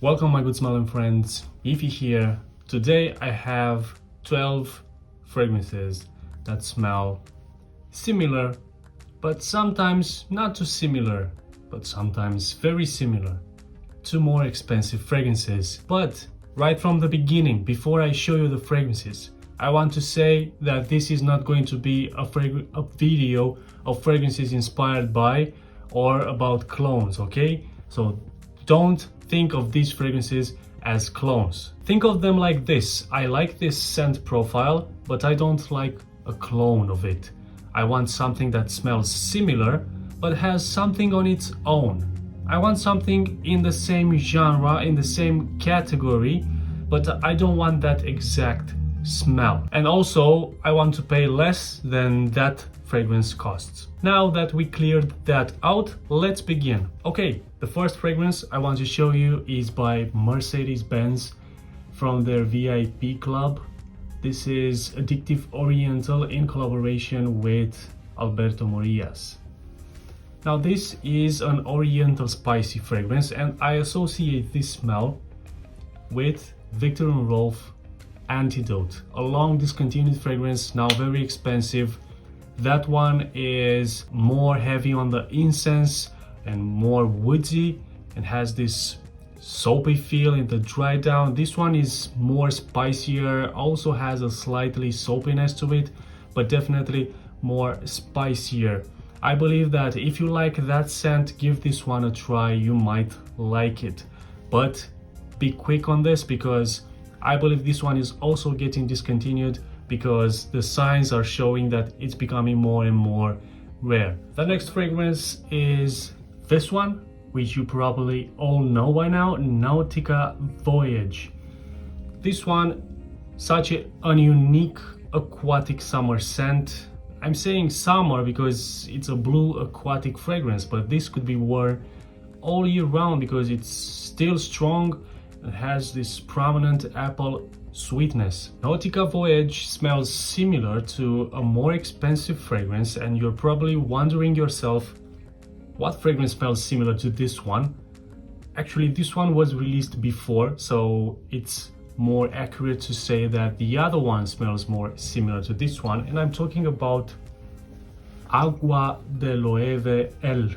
Welcome my good smelling friends, Ify here. Today I have 12 fragrances that smell similar, but sometimes not too similar, but sometimes very similar to more expensive fragrances. But right from the beginning, before I show you the fragrances, I want to say that this is not going to be a video of fragrances inspired by or about clones, okay? So don't think of these fragrances as clones. Think of them like this. I like this scent profile, but I don't like a clone of it. I want something that smells similar, but has something on its own. I want something in the same genre, in the same category, but I don't want that exact smell. And also, I want to pay less than that fragrance costs. Now that we cleared that out, let's begin. Okay, the first fragrance I want to show you is by Mercedes-Benz from their VIP club. This is Addictive Oriental in collaboration with Alberto Morillas. Now this is an oriental spicy fragrance and I associate this smell with Viktor & Rolf Antidote, a long discontinued fragrance, now very expensive. That one is more heavy on the incense and more woodsy and has this soapy feel in the dry down. This one is more spicier, also has a slightly soapiness to it, but definitely more spicier. I believe that if you like that scent, give this one a try, you might like it. But be quick on this because I believe this one is also getting discontinued because the signs are showing that it's becoming more and more rare. The next fragrance is this one, which you probably all know by now, Nautica Voyage. This one, such a unique aquatic summer scent. I'm saying summer because it's a blue aquatic fragrance, but this could be worn all year round because it's still strong and has this prominent apple sweetness. Nautica Voyage smells similar to a more expensive fragrance and you're probably wondering yourself, what fragrance smells similar to this one? Actually, this one was released before, so it's more accurate to say that the other one smells more similar to this one, and I'm talking about Aqua de Loewe L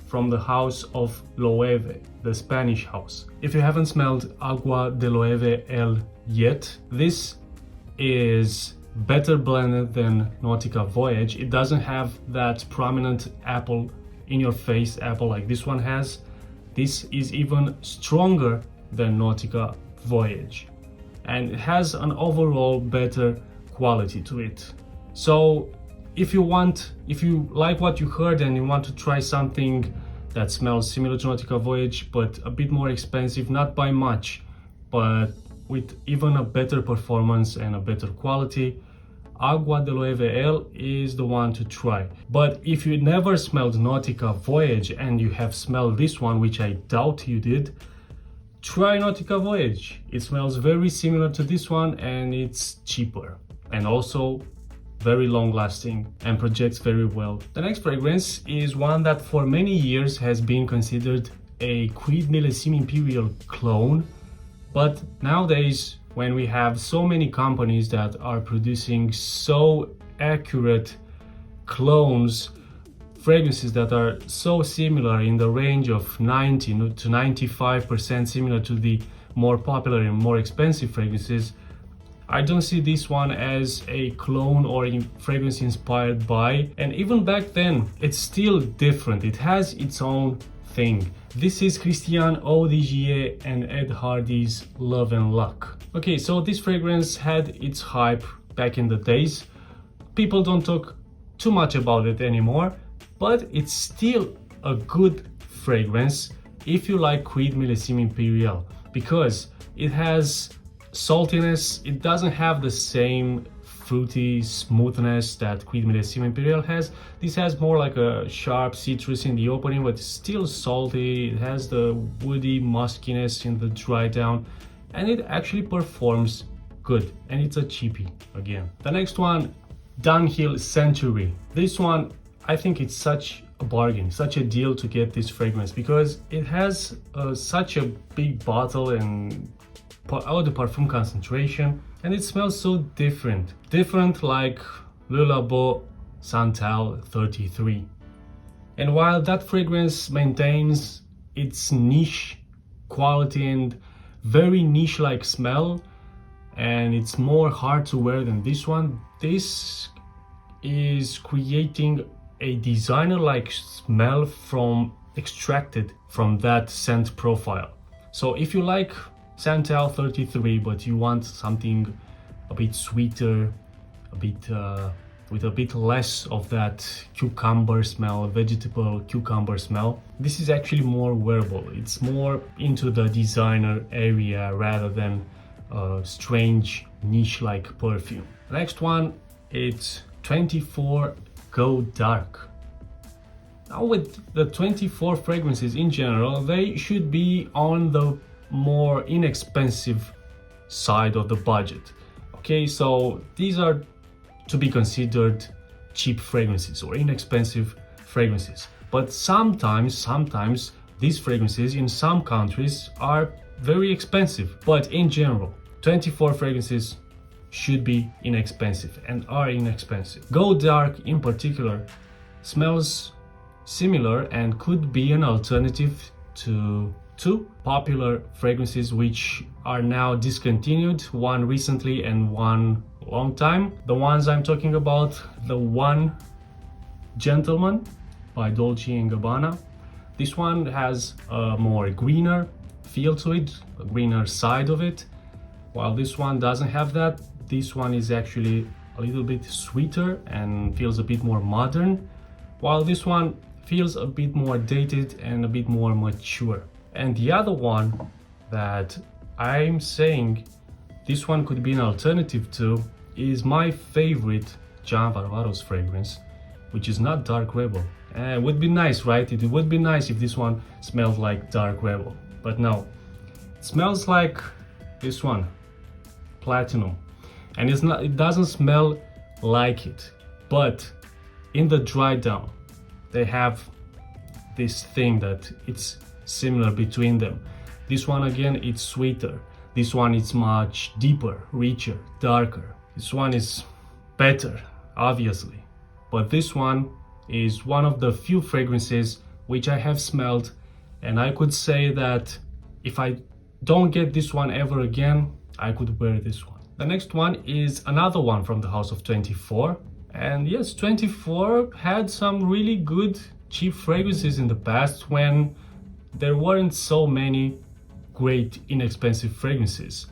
from the house of Loewe, the Spanish house. If you haven't smelled Aqua de Loewe L yet, this is better blended than Nautica Voyage. It doesn't have that prominent apple in your face apple like this one has. This is even stronger than Nautica Voyage and it has an overall better quality to it. So if you like what you heard and you want to try something that smells similar to Nautica Voyage but a bit more expensive, not by much, but with even a better performance and a better quality, Aqua de Loewe L is the one to try. But if you never smelled Nautica Voyage and you have smelled this one, which I doubt you did, try Nautica Voyage. It smells very similar to this one and it's cheaper and also very long lasting and projects very well. The next fragrance is one that for many years has been considered a Creed Millésime Imperial clone, but nowadays when we have so many companies that are producing so accurate clones, fragrances that are so similar in the range of 90 to 95% similar to the more popular and more expensive fragrances, I don't see this one as a clone or a fragrance inspired by, and even back then it's still different. It has its own thing. This is Christian Audigier and Ed Hardy's Love and Luck. Okay, so this fragrance had its hype back in the days. People don't talk too much about it anymore, but it's still a good fragrance if you like Creed Millésime Imperial because it has saltiness. It doesn't have the same fruity smoothness that Creed Millésime Imperial has. This has more like a sharp citrus in the opening, but still salty. It has the woody muskiness in the dry down, and it actually performs good. And it's a cheapie again. The next one, Dunhill Century. This one, I think it's such a bargain, such a deal to get this fragrance, because it has such a big bottle and eau de parfum concentration, and it smells so different like Le Labo Santal 33. And while that fragrance maintains its niche quality and very niche like smell, and it's more hard to wear than this one, this is creating a designer like smell extracted from that scent profile. So if you like Santal 33 but you want something a bit sweeter, a bit with a bit less of that cucumber smell, vegetable cucumber smell, this is actually more wearable. It's more into the designer area rather than a strange niche like perfume. Next one, it's 24 Go Dark. Now with the 24 fragrances in general, they should be on the more inexpensive side of the budget. Okay, so these are to be considered cheap fragrances or inexpensive fragrances. But sometimes these fragrances in some countries are very expensive. But in general, 24 fragrances should be inexpensive and are inexpensive. Go Dark in particular smells similar and could be an alternative to two popular fragrances which are now discontinued, one recently and one long time. The ones I'm talking about, the One Gentleman by Dolce & Gabbana. This one has a more greener feel to it, a greener side of it, while this one doesn't have that. This one is actually a little bit sweeter and feels a bit more modern, while this one feels a bit more dated and a bit more mature. And the other one that I'm saying this one could be an alternative to is my favorite John Varvatos fragrance, which is not Dark Rebel. It would be nice, right? It would be nice if this one smelled like Dark Rebel, but no. It smells like this one, Platinum. And it doesn't smell like it, but in the dry down they have this thing that it's similar between them. This one again, it's sweeter. This one is much deeper, richer, darker. This one is better, obviously, but this one is one of the few fragrances which I have smelled, and I could say that if I don't get this one ever again, I could wear this one. The next one is another one from the house of 24. And yes, 24 had some really good cheap fragrances in the past when there weren't so many great inexpensive fragrances.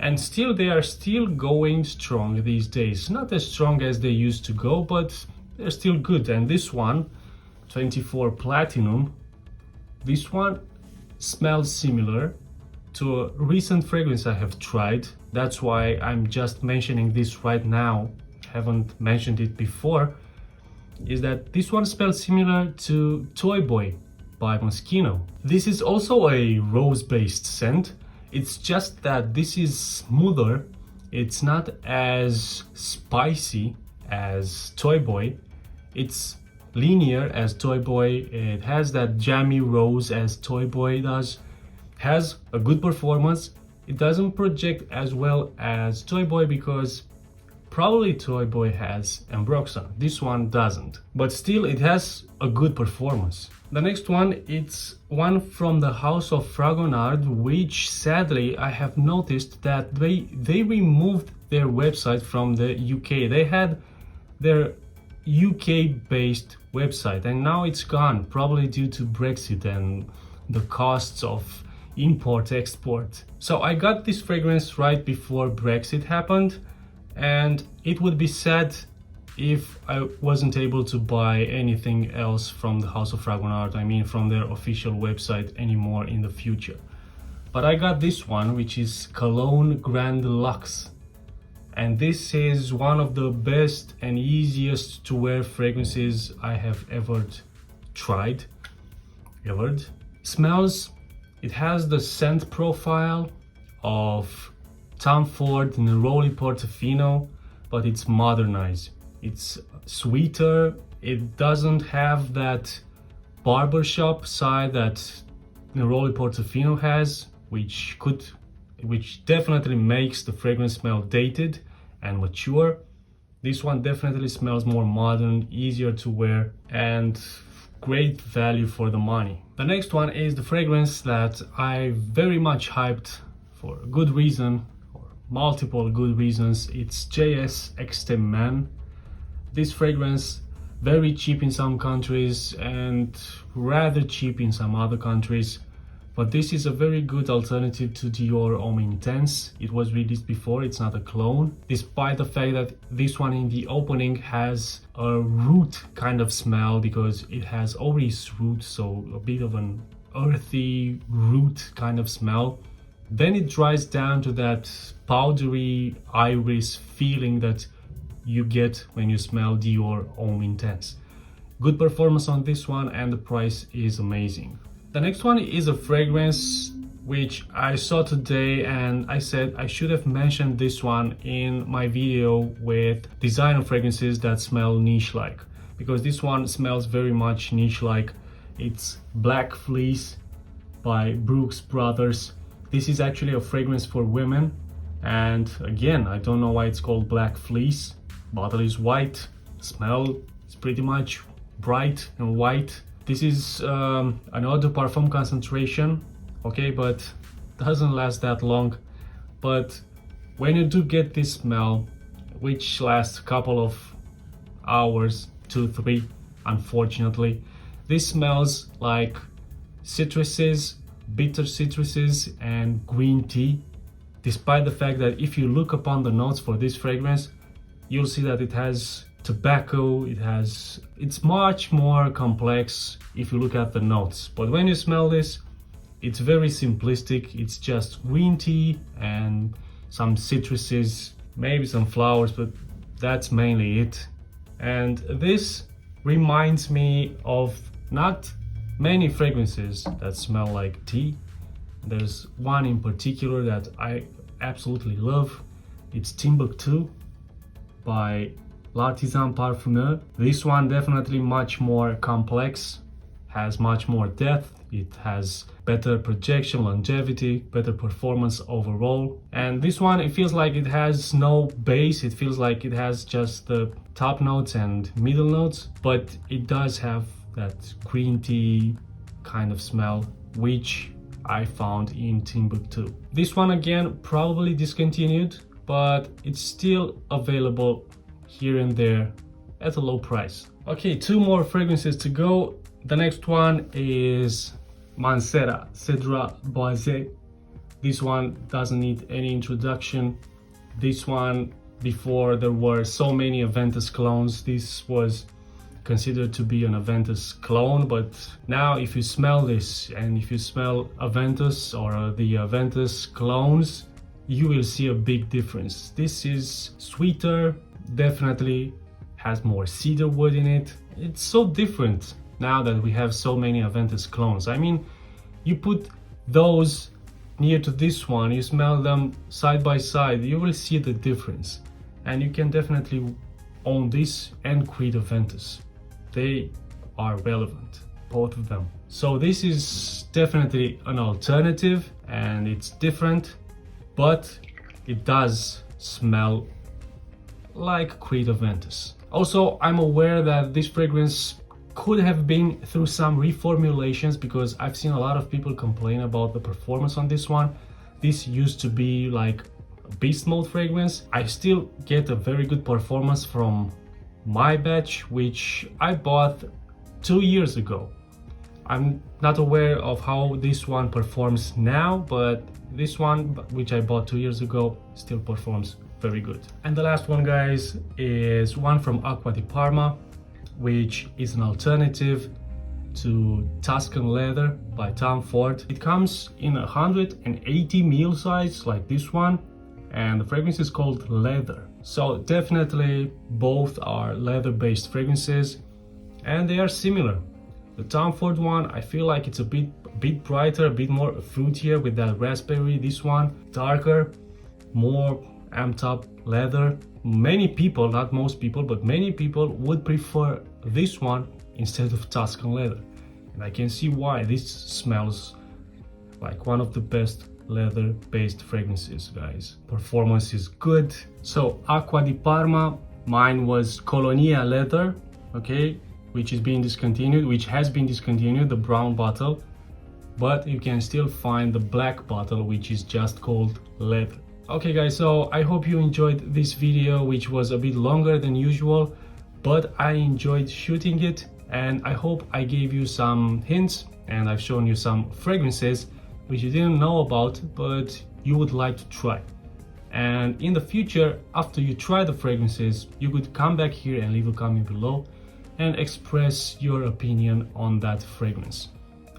And still they are still going strong these days. Not as strong as they used to go, but they're still good. And this one, 24 Platinum, this one smells similar to a recent fragrance I have tried. That's why I'm just mentioning this right now, haven't mentioned it before, is that this one smells similar to Toy Boy by Moschino. This is also a rose-based scent. It's just that this is smoother. It's not as spicy as Toy Boy. It's linear as Toy Boy. It has that jammy rose as Toy Boy does. Has a good performance. It doesn't project as well as Toy Boy because probably Toy Boy has Ambroxan. This one doesn't, but still it has a good performance. The next one, it's one from the house of Fragonard, which sadly I have noticed that they removed their website from the UK. They had their UK based website and now it's gone, probably due to Brexit and the costs of import-export. So I got this fragrance right before Brexit happened, and it would be sad if I wasn't able to buy anything else from the House of Fragonard, I mean from their official website anymore in the future. But I got this one, which is Cologne Grand Luxe. And this is one of the best and easiest to wear fragrances I have ever tried. Smells, it has the scent profile of Tom Ford and Neroli Portofino, but it's modernized. It's sweeter. It doesn't have that barbershop side that Neroli Portofino has, which definitely makes the fragrance smell dated and mature. This one definitely smells more modern, easier to wear, and great value for the money. The next one is the fragrance that I very much hyped for a good reason, or multiple good reasons. It's JS Extend. This fragrance, very cheap in some countries and rather cheap in some other countries. But this is a very good alternative to Dior Homme Intense. It was released before, it's not a clone. Despite the fact that this one in the opening has a root kind of smell because it has oris root, so a bit of an earthy root kind of smell. Then it dries down to that powdery iris feeling that you get when you smell Dior Homme Intense. Good performance on this one and the price is amazing. The next one is a fragrance which I saw today and I said I should have mentioned this one in my video with designer fragrances that smell niche-like, because this one smells very much niche-like. It's Black Fleece by Brooks Brothers. This is actually a fragrance for women, and again, I don't know why it's called Black Fleece. Bottle is white, smell is pretty much bright and white. This is an eau de parfum concentration, okay, but doesn't last that long. But when you do get this smell, which lasts a couple of hours, 2-3, unfortunately, this smells like citruses, bitter citruses and green tea. Despite the fact that if you look upon the notes for this fragrance, you'll see that it has tobacco, it's much more complex if you look at the notes. But when you smell this, it's very simplistic. It's just green tea and some citruses, maybe some flowers, but that's mainly it. And this reminds me of not many fragrances that smell like tea. There's one in particular that I absolutely love. It's Timbuktu by L'Artisan Parfumeur. This one definitely much more complex, has much more depth, it has better projection, longevity, better performance overall. And this one, it feels like it has no base, it feels like it has just the top notes and middle notes, but it does have that green tea kind of smell, which I found in Timbuktu. This one again, probably discontinued, but it's still available here and there at a low price. Okay, 2 more fragrances to go. The next one is Mancera Cedrat Boise. This one doesn't need any introduction. This one, before there were so many Aventus clones, this was considered to be an Aventus clone, but now if you smell this and if you smell Aventus or the Aventus clones, you will see a big difference. This is sweeter, definitely has more cedar wood in it. It's so different now that we have so many Aventus clones. I mean, you put those near to this one, you smell them side by side, you will see the difference. And you can definitely own this and Creed Aventus. They are relevant, both of them. So this is definitely an alternative and it's different, but it does smell like Creed Aventus. Also, I'm aware that this fragrance could have been through some reformulations, because I've seen a lot of people complain about the performance on this one. This used to be like a beast mode fragrance. I still get a very good performance from my batch, which I bought 2 years ago. I'm not aware of how this one performs now, but this one, which I bought 2 years ago, still performs very good. And the last one, guys, is one from Aqua di Parma, which is an alternative to Tuscan Leather by Tom Ford. It comes in 180 ml size like this one, and the fragrance is called Leather. So definitely both are leather-based fragrances, and they are similar. The Tom Ford one, I feel like it's a bit brighter, a bit more fruitier with that raspberry. This one, darker, more amped up leather. Many people, not most people, but many people would prefer this one instead of Tuscan Leather. And I can see why. This smells like one of the best leather-based fragrances, guys. Performance is good. So Aqua di Parma, mine was Colonia leather, okay, which has been discontinued, the brown bottle, but you can still find the black bottle, which is just called leather. Okay guys, so I hope you enjoyed this video, which was a bit longer than usual, but I enjoyed shooting it, and I hope I gave you some hints and I've shown you some fragrances which you didn't know about but you would like to try. And in the future, after you try the fragrances, you could come back here and leave a comment below and express your opinion on that fragrance.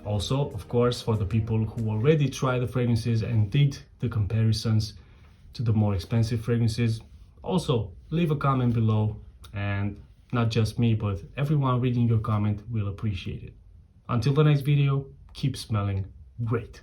Also, of course, for the people who already tried the fragrances and did the comparisons to the more expensive fragrances, also leave a comment below, and not just me, but everyone reading your comment will appreciate it. Until the next video, keep smelling great.